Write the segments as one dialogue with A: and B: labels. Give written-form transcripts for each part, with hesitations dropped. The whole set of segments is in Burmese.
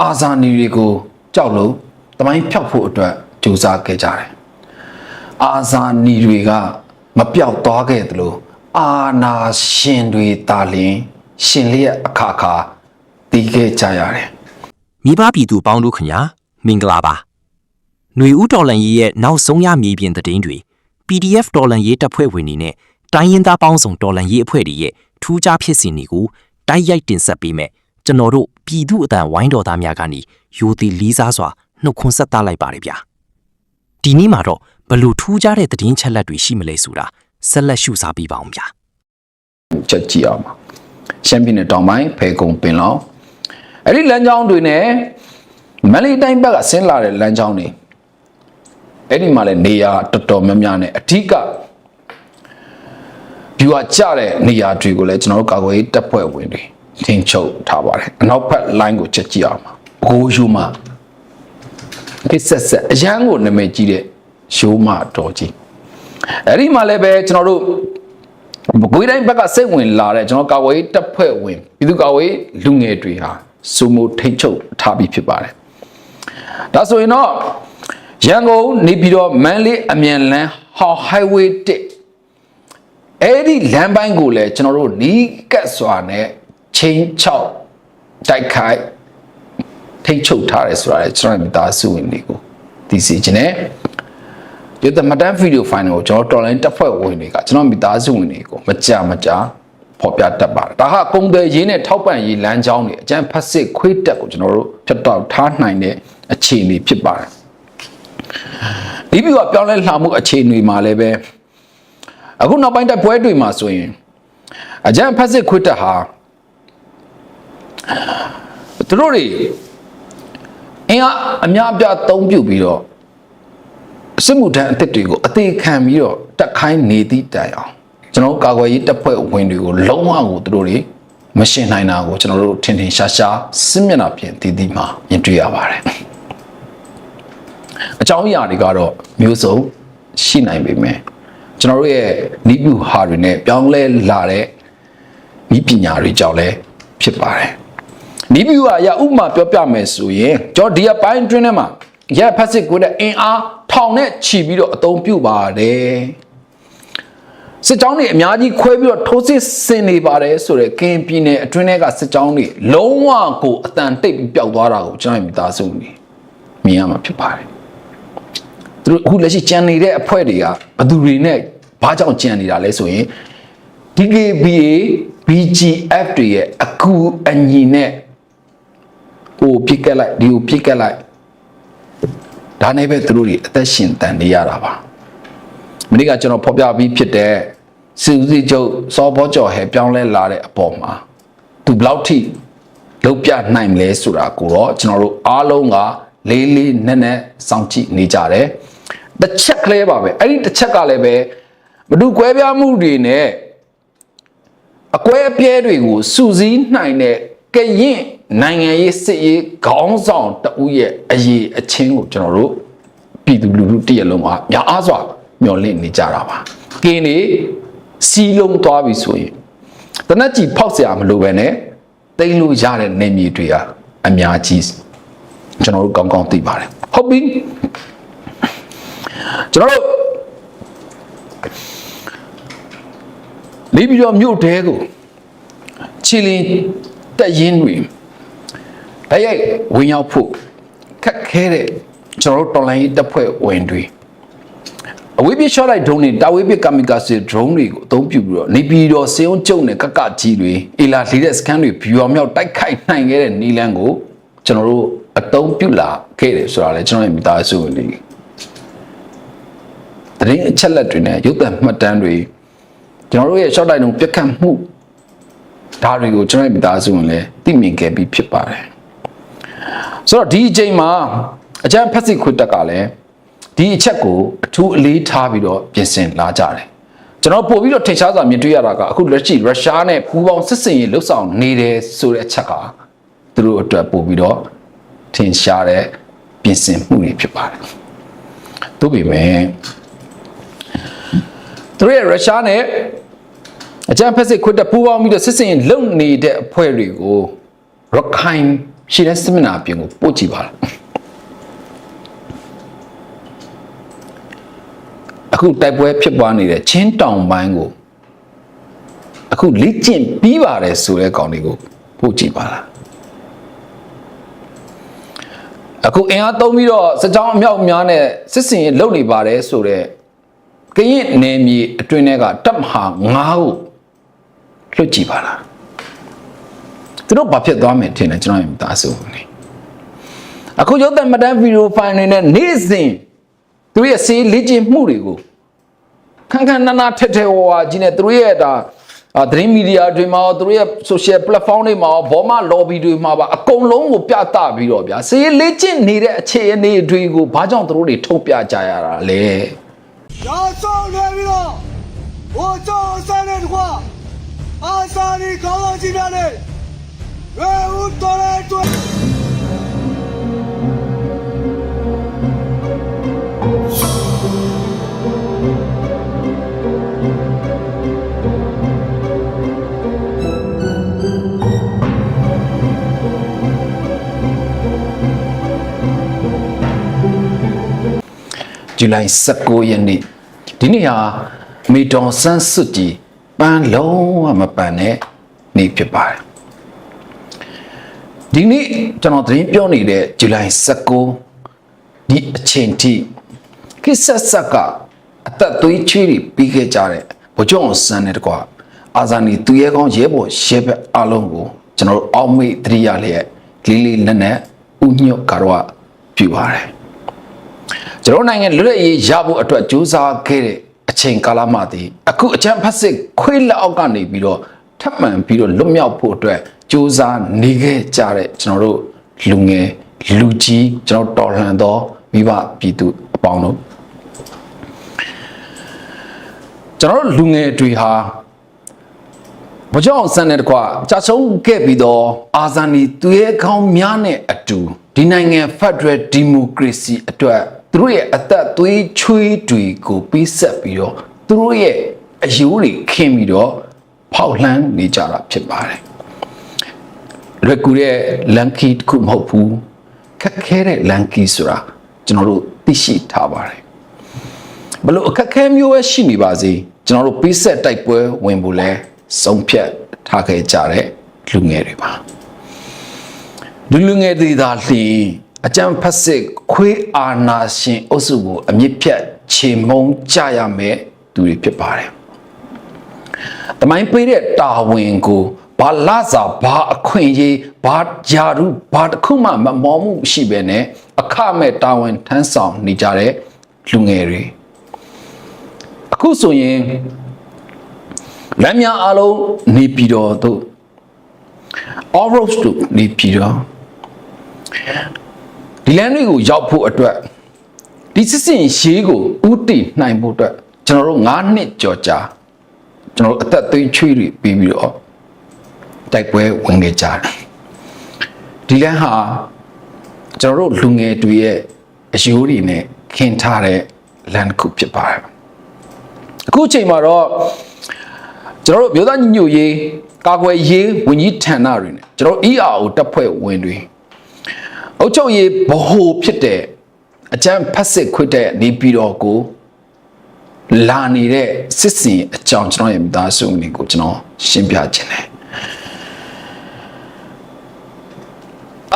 A: အာဇာနည်တွေကိုကြောက်လို့တမိုင်းဖြောက်ဖို့အတွက်ကြိုးစားခဲ့ကြတယ်အာဇာနည်တွေကမပြောက်သွားခဲ့သလိုအာနာရှင်တွေတာလင်ရှင်လျက်အခါခါတည်ခဲ့ကြရတယ်
B: မိဘပြည်သူပေါင်းတို့ခင်ဗျာမင်္ဂလာပါຫນွေဦးတော်လန်ရေးရဲ့နောက်ဆုံးရမြေပြင်သတင်းတွေ PDF တော်လန်ရေးတပ်ဖွဲ့ဝင်တွေနဲ့တိုင်းရင်းသားပေါင်းစုံတော်လန်ရေးအဖွဲ့တွေရဲ့ထူးခြားဖြစ်စဉ်တွေကိုတိုက်ရိုက်တင်ဆက်ပေးမယ်ကျွန်တော်တို့ပြည်သူအတန်ဝိုင်းတော်သားများကနေရိုသေလေးစားစွာနှုတ်ခွန်းဆက်သလိုက်ပါတယ်ဗျာဒီနေ့မှာတော့ဘလို့ထူးခြားတဲ့သတင်းချက်လက်တွေရှိမလဲဆိုတာဆက်လက်ရှုစားပေးပါအောင်ဗျာ
A: ချက်ကြည့်အောင်ပါရှမ်းပြည်နယ်တောင်ပိုင်းဖေကုံပင်လောင်အဲ့ဒီလမ်းကြောင်းတွေနဲ့မန္တလေးတိုင်းဘက်ကဆင်းလာတဲ့လမ်းကြောင်းတွေအဲ့ဒီမှာလည်းနေရာတော်တော်များများနဲ့အဓိကဗျူဟာကျတဲ့နေရာတွေကိုလည်းကျွန်တော်တို့ကာကွယ်ရေးတပ်ဖွဲ့ဝင်တွေထိန်းချုပ်ထားပါတယ်အနောက်ဘက် line ကိုချက်ကြည့်အောင်ပါဘိုးယူမကိစ္စဆက်အရန်ကိုနာမည်ကြီးတဲ့ရှိုးမတော်ကြီးအဲ့ဒီမှာလည်းပဲကျွန်တော်တို့ဘကိုးတိုင်းဘက်ကစိတ်ဝင်လာတဲ့ကျွန်တော်ကာကွယ်ရေးတပ်ဖွဲ့ဝင်ပြည်သူ့ကာကွယ်ရေးလူငယ်တွေဟာစုမိုထိန်းချုပ်ထားပြီးဖြစ်ပါတယ်ဒါဆိုရင်တော့ရန်ကုန်နေပြည်တော်မန္တလေးအမြန်လမ်း highway 1အဲ့ဒီလမ်းပိုင်းကိုလည်းကျွန်တော်တို့နီးကပ်စွာနဲ့ချင်းချောက်တိုက်ခိုက်ထိတ်ချုပ်ထားတယ်ဆိုတာလေကျွန်တော်မိသားစုဝင်တွေကိုသိစေချင်တယ်ဒီတမတန်ဗီဒီယိုဖိုင်ကိုကျွန်တော်တော်လိုင်းတက်ဖွဲ့ဝင်တွေကကျွန်တော်မိသားစုဝင်တွေကိုမကြဖော်ပြတတ်ပါတယ်ဒါဟာကုန်သွယ်ရေးနဲ့ထောက်ပံ့ရေးလမ်းကြောင်းတွေအကျန်းဖက်စစ်ခွေးတက်ကိုကျွန်တော်တို့ဖြတ်တောက်ထားနိုင်တဲ့အခြေအနေဖြစ်ပါတယ်ဒီပြီးတော့ပြောင်းလဲလှမှုအခြေအနေမှာလည်းပဲအခုနောက်ပိုင်းတိုက်ပွဲတွေမှာဆိုရင်အကျန်းဖက်စစ်ခွေးတက်ဟာသူတို့တွေအင်အားအများအပြားသုံးပြုပြီးတော့စစ်မှုထမ်းအသစ်တွေကိုအသေးခံပြီးတော့တက်ခိုင်းနေသည့်တိုင်အောင်ကျွန်တော်ကာကွယ်ရေးတပ်ဖွဲ့ဝင်တွေကိုလုံးဝကိုသူတို့တွေမရှင်းနိုင်တာကိုကျွန်တော်တို့ထင်ထင်ရှားရှားစစ်မျက်နှာပြင်တည်တည်မှာမြင်တွေ့ရပါတယ်အကြောင်းအရာတွေကတော့မျိုးစုံရှိနိုင်ပေမဲ့ကျွန်တော်တို့ရဲ့နီးပြူဟာတွေနဲ့ပြောင်းလဲလာတဲ့ဤပညာတွေကြောင့်လည်းဖြစ်ပါတယ်နီးပြူဟာဥပမာပြောပြမယ်ဆိုရင်ကျွန်တော်ဒီအပိုင်းတွင်းထဲမှာဖက်စစ်ကိုတဲ့အင်အားထောင်နဲ့ချီပြီးတော့အသုံးပြုပါတယ်စစ်ကြောင်းတွေအများကြီးခွဲပြီးတော့ထိုးစစ်ဆင်နေပါတယ်ဆိုတဲ့ကင်ပြည်နယ်အတွင်းထဲကစစ်ကြောင်းတွေလုံးဝကိုအတန်တိတ်ပြီးပျောက်သွားတာကိုကျွန်တော်မိသားစုနေမြင်ရမှာဖြစ်ပါတယ်သူတို့အခုလက်ရှိကြံနေတဲ့အဖွဲ့တွေကဘယ်သူတွေနဲ့ဘာကြောင့်ကြံနေတာလဲဆိုရင် DKBA BGF တွေရဲ့အကူအညီနဲ့ဟိုပြစ်ကက်လိုက်ဒီကိုပြစ်ကက်လိုက်ဒါနဲ့ပဲသူတို့တွေအသက်ရှင်တန်နေရတာပါမနေ့ကကျွန်တော်ဖော်ပြပြီးဖြစ်တဲ့စီဦးစီးချုပ်စောဘောကျော်ဟဲပြောင်းလဲလာတဲ့အပေါ်မှာသူဘယ်လောက်ထိလုံးပြနိုင်မလဲဆိုတာကိုတော့ကျွန်တော်တို့အားလုံးကလေးလေးနက်နက်စောင့်ကြည့်နေကြတယ်တစ်ချက်ကလေးပါပဲအဲ့ဒီတစ်ချက်ကလည်းပဲမတူကွဲပြားမှုတွေနဲ့အကွဲအပြဲတွေကိုစုစည်းနိုင်တဲ့ကရင်နိုင်ငံရေးစစ်ရေးခေါင်းဆောင်တဦးရဲ့အရေးအချင်းကိုကျွန်တော်တို့ပြည်သူလူထုတရက်လုံးကများအားစွာမျှော်လင့်နေကြတာပါကင်းနေစီးလုံးသွားပြီဆိုရင်တနက်ကြီးဖောက်เสียမလို့ပဲနဲ့တိတ်လို့ရတဲ့နေမြေတွေဟာအများကြီးကျွန်တော်တို့ကောင်းကောင်းသိပါတယ်ဟုတ်ပြီကျွန်တော်တို့လေးပြီးတော့မြို့တဲကိုချီလင်းတက်ရင်တွေတိုက်ရိုက်ဝင်ရောက်ဖို့ခက်ခဲတဲ့ကျွန်တော်တို့တော်လိုင်းတပ်ဖွဲ့ဝင်တွေအဝေးပြရှော့လိုက်ဒရုန်းတွေတာဝေးပြကမီကာစီဒရုန်းတွေကိုအသုံးပြုပြီးတော့နေပြည်တော်စေုံကျုံနဲ့ကကကြီးတွေအေလာလေးတဲ့စကန်တွေဗျူအောင်မြောက်တိုက်ခိုက်နိုင်ခဲ့တဲ့နီလန်းကိုကျွန်တော်တို့အသုံးပြုလာခဲ့တယ်ဆိုတာလေကျွန်တော်ရဲ့မိသားစုဝင်တွေတရင်အချက်လက်တွေနဲ့ရုပ်သံမှတ်တမ်းတွေကျွန်တော်တို့ရဲ့ short line လုံးပြတ်ခတ်မှုဒါတွေကိုကျွန်တော်ရဲ့မိသားစုဝင်လည်းသိမြင်ခဲ့ပြီးဖြစ်ပါတယ်ဆိုတော့ဒီအချိန်မှာအကြမ်းဖက်စစ်ခွတ်တက်ကလည်းဒီအချက်ကိုအထူးအလေးထားပြီးတော့ပြင်ဆင်လာကြတယ်ကျွန်တော်ပို့ပြီးတော့ထင်ရှားစွာမြင်တွေ့ရတာကအခုလက်ရှိရုရှားနဲ့ပူးပေါင်းစစ်စင်ရေးလှုပ်ဆောင်နေတယ်ဆိုတဲ့အချက်ကသူတို့အတွက်ပို့ပြီးတော့ထင်ရှားတဲ့ပြင်ဆင်မှုတွေဖြစ်ပါတယ်သို့ပေမဲ့သူတို့ရဲ့ရုရှားနဲ့အကြမ်းဖက်စစ်ခွတ်တက်ပူးပေါင်းပြီးတော့စစ်စင်ရေးလုပ်နေတဲ့အဖွဲ့တွေကိုရခိုင် ရှေ့တဲ့စမနာပြင်ကိုပို့ကြည့်ပါလားအခုတိုက်ပွဲဖြစ်ပွားနေတဲ့ချင်းတောင်ပိုင်းကိုအခုလေ့ကျင့်ပြီးပါတယ်ဆိုတဲ့ကောင်တွေကိုပို့ကြည့်ပါလားအခုအင်အားသုံးပြီးတော့စကြောင်းအမြောက်များနဲ့စစ်စင်ရေးလုပ်နေပါတယ်ဆိုတဲ့ကရင်နယ်မြေအတွင်းကတပ်မဟာ9ကိုလွှတ်ကြည့်ပါလားသူတို့ဘာဖြစ်သွားမယ်ထင်တယ်ကျွန်တော်မသားဆိုဘူးလေအခုရုပ်သံမတန်းဗီဒီယိုဖိုင်တွေနဲ့နေ့စဉ်သူရဲ့စေးလေ့ကျင့်မှုတွေကိုခန်းခန်းနာနာထက်ထဲဝါကြီးနဲ့သူတို့ရဲ့ဒါသတင်းမီဒီယာတွေမှာသူတို့ရဲ့ social platform တွေမှာဘောမ lobby တွေမှာပါအကုန်လုံးကိုပြသပြီးတော့ဗျာစေးလေ့ကျင့်နေတဲ့အခြေအနေတွေကိုဘာကြောင့်သူတို့တွေထုတ်ပြကြရတာလဲ
C: 要上来ပြီတော့我照三年的话阿萨尼高高级别的任务多来多
A: ဇူလိုင်19ရက်နေ့ဒီနေ့ဟာမေတော်ဆန်းစွတ်ကြီးပန်းလုံးဝမပန်းတဲ့နေ့ဖြစ်ပါတယ်ဒီနေ့ကျွန်တော်သတင်းပြောနေတဲ့ဇူလိုင်19ဒီအချိန်ထိကိစ္စဆက်ကအသက်သွေးချွေးပြီးခဲ့ကြတဲ့ဗိုလ်ချုပ်အောင်ဆန်းတဲ့ကွာအာဇာနည်သူရဲကောင်းရဲဘော်ရဲဘက်အလုံးကိုကျွန်တော်တို့အောက်မေ့သတိရလျက်လေးလေးနက်နက်ဥညွတ်ကတော့ပြုပါတယ်ကျွန်တော်နိုင်ငံလွတ်လပ်ရေးရဖို့အတွက်ကြိုးစားခဲ့တဲ့အချိန်ကာလမှသည်အခုအချမ်းဖက်စစ်ခွေးလက်အောက်ကနေပြီးတော့ထပ်မံပြီးတော့လွတ်မြောက်ဖို့အတွက်ကြိုးစားနေခဲ့ကြတဲ့ကျွန်တော်တို့လူငယ်လူကြီးကျွန်တော်တော်လှန်သောမိဘပြည်သူအပေါင်းတို့ကျွန်တော်တို့လူငယ်တွေဟာဗိုလ်ချုပ်အောင်ဆန်းတဲ့တကွာကြာဆုံးခဲ့ပြီးတော့အာဇာနည်သူရဲကောင်းများနဲ့အတူဒီနိုင်ငံ Federal Democracy အတွက်သူတို့ရဲ့အသက်သွေးချွေးတွေကိုပေးဆက်ပြီးတော့သူတို့ရဲ့အယိုးတွေခင်းပြီးတော့ဖောက်လှမ်းနေကြတာဖြစ်ပါတယ်။လွယ်ကူတဲ့လန်ကီတစ်ခုမဟုတ်ဘူးခက်ခဲတဲ့လန်ကီဆိုတာကျွန်တော်တို့သိရှိထားပါတယ်။ဘလို့အခက်ခဲမျိုးပဲရှိနေပါစေကျွန်တော်တို့ပေးဆက်တိုက်ပွဲဝင်ဖို့လဲဆုံးဖြတ်ထားခဲ့ကြတဲ့လူငယ်တွေပါလူငယ်တွေသာလျှင်အကြံဖက်စစ်ခွေးအာနာရှင်အုပ်စုကိုအမြင့်ဖြတ်ချေမုံကြရမယ်သူတွေဖြစ်ပါတယ်တမိုင်းပေးတဲ့တာဝန်ကိုဘာလာစာဘာအခွင့်အရေးဘာဂျာရုဘာတစ်ခုမှမမောမှုရှိပဲနဲ့အခမဲ့တာဝန်ထမ်းဆောင်နေကြတဲ့လူငယ်တွေအခုဆိုရင်လမ်းများအားလုံးနေပြည်တော်တို့ off-road တို့နေပြည်တော်ဒီလမ်းတွေကိုရောက်ဖို့အတွက်ဒီစစ်စင်ရေးကိုဥတည်နိုင်ဖို့အတွက်ကျွန်တော်တို့9နှစ်ကြော်ကြာကျွန်တော်တို့အသက်သွေးချွေးတွေပြီးပြီးတော့တိုက်ပွဲဝင်ခဲ့ကြတယ်ဒီလမ်းဟာကျွန်တော်တို့လူငယ်တွေရဲ့အယိုးတွေနဲ့ခင်းထားတဲ့လမ်းတစ်ခုဖြစ်ပါတယ်အခုချိန်မှာတော့ကျွန်တော်တို့မြို့သားညညရေးကာကွယ်ရေးဝန်ကြီးဌာနတွေနဲ့ကျွန်တော် ERO တပ်ဖွဲ့ဝင်တွေအုပ်ချုပ်ရေးဗဟိုဖြစ်တဲ့အကြမ်းဖက်စစ်ခွတ်တဲ့နေပြည်တော်ကိုလာနေတဲ့စစ်စင်အကြောင်းကျွန်တော်ရဲ့မိသားစုဝင်ကိုကျွန်တော်ရှင်းပြခြင်းတယ်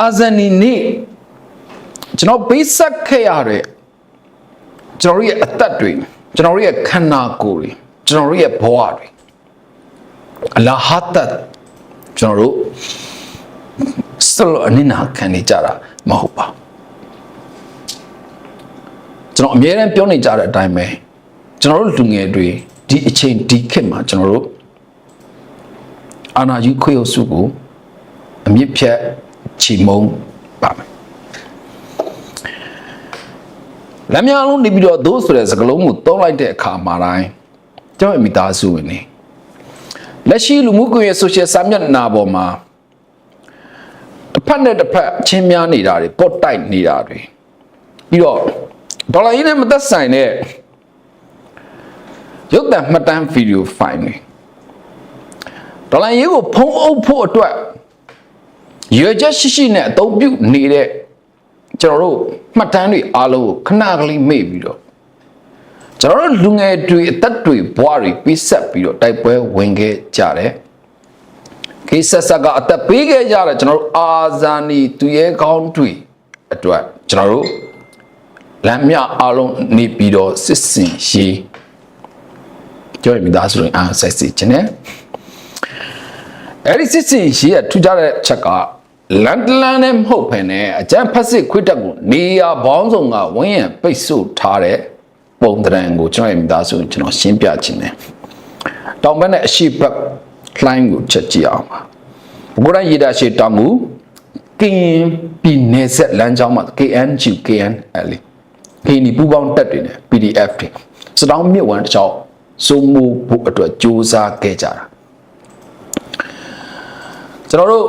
A: အာဇာနည်နေ့ကျွန်တော်ပေးဆက်ခဲ့ရတဲ့ကျွန်တော်ရဲ့အသက်တွေကျွန်တော်ရဲ့ခန္ဓာကိုယ်တွေကျွန်တော်ရဲ့ဘဝတွေအလာဟတ်တ်ကျွန်တော်တို့စလောအနစ်နာခံနေကြတာမဟုတ်ပါကျွန်တော်အမြဲတမ်းပြောနေကြတဲ့အတိုင်းပဲကျွန်တော်တို့လူငယ်တွေဒီအချိန်ဒီခေတ်မှာကျွန်တော်တို့အာဏာယူခွေးအုပ်စုကိုအမြင့်ဖြတ်ချီမုံပါမယ်လမ်းများလုံးနေပြီးတော့သို့ဆိုတဲ့စကားလုံးကိုသုံးလိုက်တဲ့အခါမှာတိုင်းကျွန်တော်မိသားစုဝင်နေလက်ရှိလူမှုကွန်ရက် social စာမျက်နှာပေါ်မှာတစ်ဖက်နဲ့တစ်ဖက်ချင်းများနေတာတွေပေါ့တိုက်နေတာတွေပြီးတော့ဒေါ်လာရင်းနဲ့မသက်ဆိုင်တဲ့ရုပ်သံမှတ်တမ်းဗီဒီယိုဖိုင်တွေဒေါ်လာရေးကိုဖုံးအုပ်ဖို့အတွက် ရွေချက်ရှိနဲ့အသုံးပြုနေတဲ့ကျွန်တော်တို့မှတ်တမ်းတွေအားလုံးကိုခဏကလေးမေ့ပြီးတော့ကျွန်တော်တို့လူငယ်တွေအသက်တွေဘွားတွေပြည့်ဆက်ပြီးတော့တိုက်ပွဲဝင်ခဲ့ကြတယ်ကိစ္စစကအသက်ပေးခဲ့ကြတယ်ကျွန်တော်တို့အာဇာနည်သူရဲကောင်းတွေအတွက်ကျွန်တော်တို့လမ်းမြအားလုံးနေပြီးတော့စစ်စင်ရေးကြောက်မိသားစုတွေအားဆက်စီခြင်းနဲ့အဲ့ဒီစစ်စင်ရေးကထူးခြားတဲ့ချက်ကလန်နဲ့မဟုတ်ဘဲနဲ့အကြမ်းဖက်စစ်ခွေးတက်ကိုနေရာပေါင်းစုံကဝန်းရံပိတ်ဆို့ထားတဲ့ပုံသဏ္ဍာန်ကိုကျွန်တော်ရဲ့မိသားစုကျွန်တော်ရှင်းပြခြင်းနဲ့တောင်ဘက်နဲ့အရှိဘက်လှိုင်းကိုချက်ကြည့်အောင်ပါဘုရားရည်တာရှိတောင်မူကင်းပြည်နယ်ဆက်လမ်းကြောင်းမှာ KNG KNL ကင်းဒီပူပေါင်းတက်တွေနဲ့ PDF တွေစတောင်းမြစ်ဝမ်းတစ်ချောင်းစိုးမိုးဖို့အတွက်စ조사ခဲ့ကြတာကျွန်တော်တို့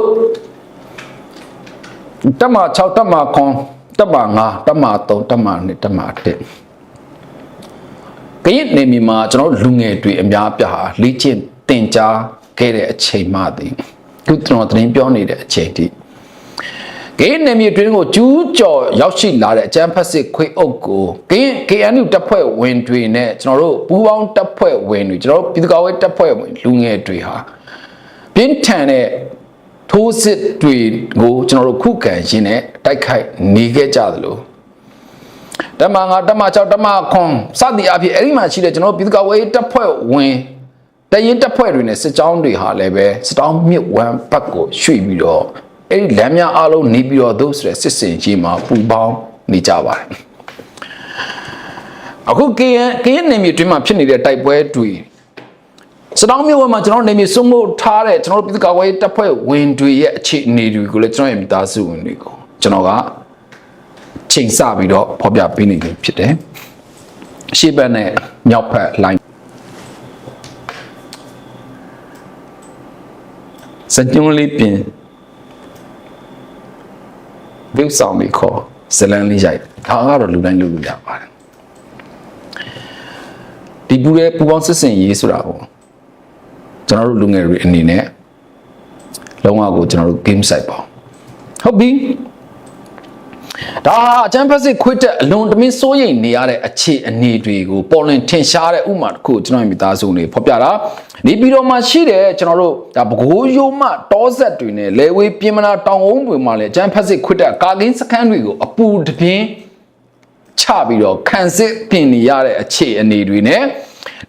A: တက်မ6တက်မ9တက်မ5တက်မ3တက်မ2တက်မ1ကရင်နေမြေမှာကျွန်တော်လူငယ်တွေအများပြားလေ့ကျင့်သင်ကြားခဲ့တဲ့အချိန်မှသည်ခုကျွန်တော်သတင်းပြောနေတဲ့အချိန်ထိကရင်နေမြေတွင်ကိုကျူးကျော်ရောက်ရှိလာတဲ့အကြမ်းဖက်စစ်ခွေးအုပ်ကိုKNU တပ်ဖွဲ့ဝင်တွေနဲ့ကျွန်တော်တို့ပူးပေါင်းတပ်ဖွဲ့ဝင်တွေကျွန်တော်တို့ပြည်သူ့ကာကွယ်တပ်ဖွဲ့ဝင်လူငယ်တွေဟာပြင်းထန်တဲ့ထိုးစစ်တွေကိုကျွန်တော်တို့ခုခံရင်းနဲ့တိုက်ခိုက်နေခဲ့ကြသလိုတမ5တမ6တမ9စသည်အဖြစ်အဲ့ဒီမှာရှိတဲ့ကျွန်တော်တို့ပြည်သူ့ကာကွယ်တပ်ဖွဲ့ဝင်တရင်တပ်ဖွဲ့တွေနဲ့စစ်ကြောင်းတွေဟာလည်းပဲစစ်တောင်းမြစ်ဝမ်းဘက်ကိုရွှေ့ပြီးတော့အဲ့ဒီလမ်းများအားလုံးနေပြီးတော့သူဆိုတဲ့စစ်စင်ကြီးမှာပူပေါင်းနေကြပါတယ်အခုကရင်နေမြေတွင်မှာဖြစ်နေတဲ့တိုက်ပွဲတွေစတောင်းမြို့ဝမှာကျွန်တော်နေမြေစုံမို့ထားတဲ့ကျွန်တော်ပြည်သူ့ကာကွယ်တပ်ဖွဲ့ဝင်တွေရဲ့အခြေအနေတွေကိုလည်းကျွန်တော်ရဲ့မိသားစုဝင်တွေကိုကျွန်တော်ကချိန်ဆပြီးတော့ဖော်ပြပေးနေခြင်းဖြစ်တယ်ရှေ့ဘက်နဲ့မြောက်ဘက်လိုင်းစကြုံလေးပြင်ဘုဆောင်လေးခေါ်ဇလန်လေးရိုက်ဒါကတော့လူတိုင်းလုပ်လို့ရပါတယ်ဒီပူတဲ့ပူပေါင်းစစ်စင်ရေးဆိုတာကိုကျွန်တော်တို့လူငယ်တွေအနေနဲ့လုံးဝကိုကျွန်တော်တို့ game site ပေါ့ဟုတ်ပြီဒါအချမ်းဖက်စစ်ခွေးတက်အလွန်တမင်းစိုးရိမ်နေရတဲ့အခြေအနေတွေကိုပေါ်လွင်ထင်ရှားတဲ့ဥမာတစ်ခုကျွန်တော်ရဲ့မိသားစုတွေဖော်ပြတာနေပြည်တော်မှာရှိတဲ့ကျွန်တော်တို့ဒါပဲခူးရိုးမှတောဆက်တွေနဲ့လဲဝေးပြင်းမနာတောင်အုံးတွေမှာလည်းအချမ်းဖက်စစ်ခွေးတက်ကာကင်းစခန်းတွေကိုအပူတပြင်းချပြီးတော့ခံစစ်ပြင်နေရတဲ့အခြေအနေတွေနဲ့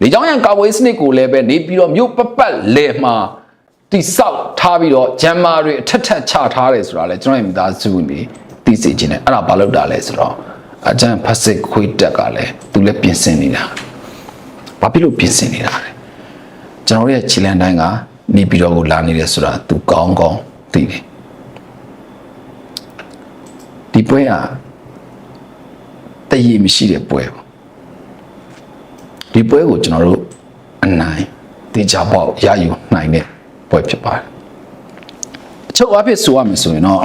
A: လေကြောင်းရန်ကာဝေးစနစ်ကိုလည်းပဲနေပြီးတော့မြို့ပတ်လဲမှာတိဆောက်ထားပြီးတော့ဂျမ်မာတွေအထက်ထက်ချထားတယ်ဆိုတာလေကျွန်တော်ရဲ့မိသားစုတွေသိစေခြင်းနဲ့အဲ့ဒါဘာလို့တာလဲဆိုတော့အကျန်းဖက်စစ်ခွေးတက်ကလည်းသူလည်းပြင်ဆင်နေတာဘာဖြစ်လို့ပြင်ဆင်နေတာလဲကျွန်တော်ရဲ့ခြေလမ်းတိုင်းကနေပြီးတော့ကိုလာနေတယ်ဆိုတာသူကောင်းကောင်းသိတယ်ဒီပွဲကတည်ရမရှိတဲ့ပွဲပေါ့ဒီပွဲကိုကျွန်တော်တို့အနိုင်တေချာပေါက်ရယူနိုင်တဲ့ပွဲဖြစ်ပါတယ်အချုပ်အဖြစ်ဆိုရမယ်ဆိုရင်တော့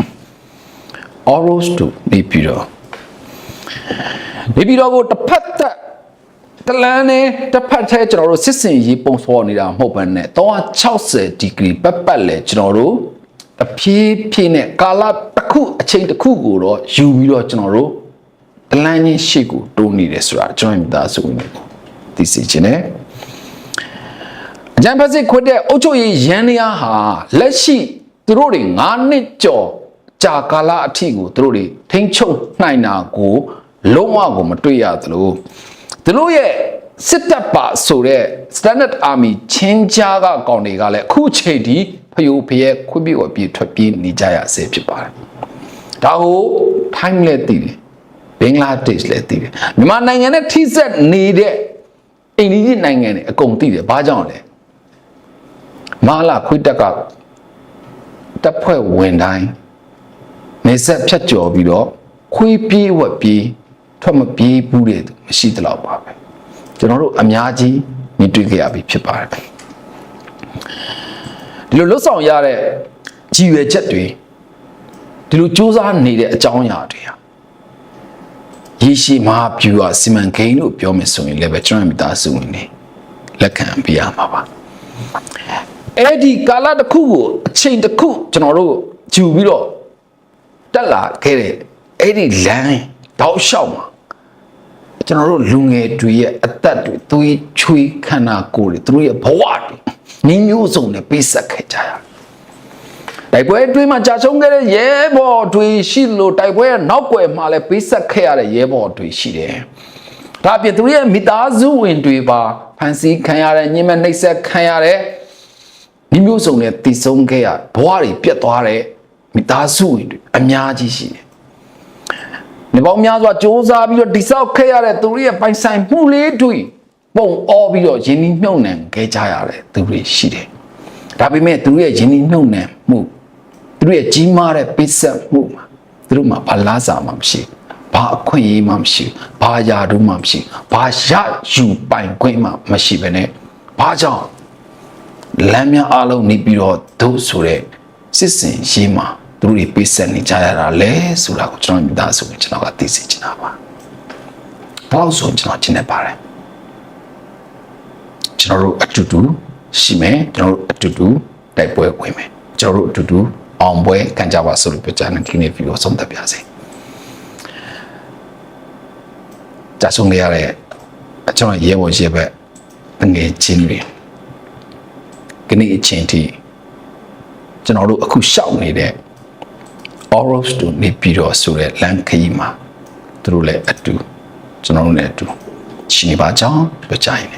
A: Oros to နေပြီးတော့ကိုတစ်ဖက်သက်တလန်းနဲ့တစ်ဖက်ထဲကျွန်တော်တို့စစ်စင်ရေးပုံဖော်နေတာမဟုတ်ဘဲနဲ့360ဒီဂရီပတ်လဲကျွန်တော်တို့တဖြည်းဖြည်းနဲ့ကာလတစ်ခုအချိန်တစ်ခုကိုတော့ယူပြီးတော့ကျွန်တော်တို့တလန်းချင်းရှေ့ကိုတိုးနေတယ်ဆိုတာကျွန်တော်မိသားစုဝင်တွေကိုသိစေချင်တယ်အကြံဖက်စစ်ခွတ်တဲ့အုပ်ချုပ်ရေးရန်ရာဟာလက်ရှိသူတို့တွေ9နှစ်ကျော်ကြာကာလအထိကိုသူတို့တွေထိန်းချုပ်နိုင်တာကိုလုံးဝကိုမတွေ့ရသလိုသူတို့ရဲ့စစ်တပ်ပါဆိုတဲ့ Standard Army ချင်းကြားကကောင်တွေကလည်းအခုချိန်ထိဖယိုဖယဲခွင့်ပြုအပြည့်ထွက်ပြေးနေကြရဆဲဖြစ်ပါတယ်ဒါကိုထိုင်းလည်းသိတယ်ဘင်္ဂလားဒေ့ရှ်လည်းသိတယ်မြန်မာနိုင်ငံနဲ့ထိစပ်နေတဲ့အိန္ဒိယနိုင်ငံတွေအကုန်သိတယ်ဘာကြောင့်လဲမဟာလာခွေးတက်ကတပ်ဖွဲ့ဝင်တိုင်းနေဆက်ဖြတ်ကျော်ပြီးတော့ခွေးပြေးဝက်ပြေးထွက်မပြေးဘူးတဲ့မရှိသလောက်ပါပဲကျွန်တော်တို့အများကြီးမြင်တွေ့ခဲ့ရပြီဖြစ်ပါတယ်ဒီလိုလွတ်ဆောင်ရတဲ့ကြည်ရွယ်ချက်တွေဒီလိုစူးစမ်းနေတဲ့အကြောင်းအရာတွေဟာရေရှည်မဟာဗျူဟာစီမံကိန်းလို့ပြောမယ်ဆိုရင်လည်းပဲကျွန်တော်မိသားစုဝင်တွေလက်ခံပြရမှာပါအဲ့ဒီကာလတစ်ခုကိုအချိန်တစ်ခုကျွန်တော်တို့ ဂျူပြီးတော့တက်လာခဲ့တဲ့အဲ့ဒီလမ်းတောက်လျှောက်မှာကျွန်တော်တို့လူငယ်တွေရဲ့အသက်တွေသွေးချွေးခန္ဓာကိုယ်တွေသူတို့ရဲ့ဘဝတွေနေမျိုးစုံနဲ့ပေးဆက်ခဲ့ကြရတယ်တိုက်ပွဲအတွင်းမှာကြာဆုံးခဲ့တဲ့ရဲဘော်တွေရှိလို့တိုက်ပွဲရဲ့နောက်ွယ်မှာလည်းပေးဆက်ခဲ့ရတဲ့ရဲဘော်တွေရှိတယ်ဒါအပြင်သူရဲ့မိသားစုဝင်တွေပါဖန်ဆီးခံရတဲ့ညှဉ်းပန်းနှိပ်စက်ခံရတဲ့ဒီမျိုးစုံနဲ့တည်ဆုံးခဲ့ရဘဝတွေပြတ်သွားတဲ့မိသားစုဝင်တွေအများကြီးရှိတယ်။နေပေါင်းများစွာစ조사ပြီးတော့တိဆောက်ခဲ့ရတဲ့သူတို့ရဲ့ပိုင်ဆိုင်မှုလေးတွေပုံအောပြီးတော့ယဉ်ဤမြုံနှံခဲ့ကြရတဲ့သူတွေရှိတယ်။ဒါပေမဲ့သူတို့ရဲ့ယဉ်ဤမြုံနှံမှုသူတို့ရဲ့ကြီးမားတဲ့ပိစက်မှုမှာသူတို့မှာဘာလားစာမှမရှိဘူး။ဘာအခွင့်အရေးမှမရှိဘူး။ဘာယာတို့မှမရှိဘူး။ဘာရယူပိုင်ခွင့်မှမရှိဘဲနဲ့ဘာကြောင့်လမ်းများအားလုံးနေပြီးတော့တို့ဆိုတဲ့စစ်စင်ရေးမှာသူတို့တွေပေးဆက်နေကြရတာလဲဆိုတာကိုကျွန်တော်မိသားစုကိုကျွန်တော်ကသိစေချင်တာပါ။ဘာလို့ဆိုကျွန်တော်ရှင်းနေပါတယ်။ကျွန်တော်တို့အတူတူရှိမယ်ကျွန်တော်တို့အတူတူတိုက်ပွဲဝင်မယ်ကျွန်တော်တို့အတူတူအောင်ပွဲခံကြပါစို့လို့ပြောကြတဲ့ဒီနေ့ဗီဒီယိုဆုံးသက်ပါစေ။ကြာဆုံးနေရတဲ့ကျွန်တော်ရဲဘော်ရဲဘက်ငယ်ချင်းတွေခဏအချင်းတီကျွန်တော်တို့အခုရှောက်နေတဲ့ Oros တို့နေပြီးတော့ဆိုတဲ့လမ်းခရီးမှာသူတို့လည်းအတူကျွန်တော်တို့လည်းအတူရှိနေပါကြောင်းပြောကြရင်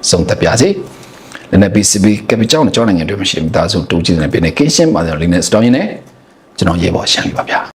A: ဆုံးသက်ပါစေ။လည်း PCB ကပကြောင်းနဲ့ကြောင်းနိုင်ငံတွေမှာရှိမိသားစုတူကြည့်နေတဲ့ပြည်နယ်ကင်းရှင်းပါစေလို့လေးနဲ့စတောင်းရင်းနဲ့ကျွန်တော်ရေပေါ်ရှင်းပြပါဗျာ။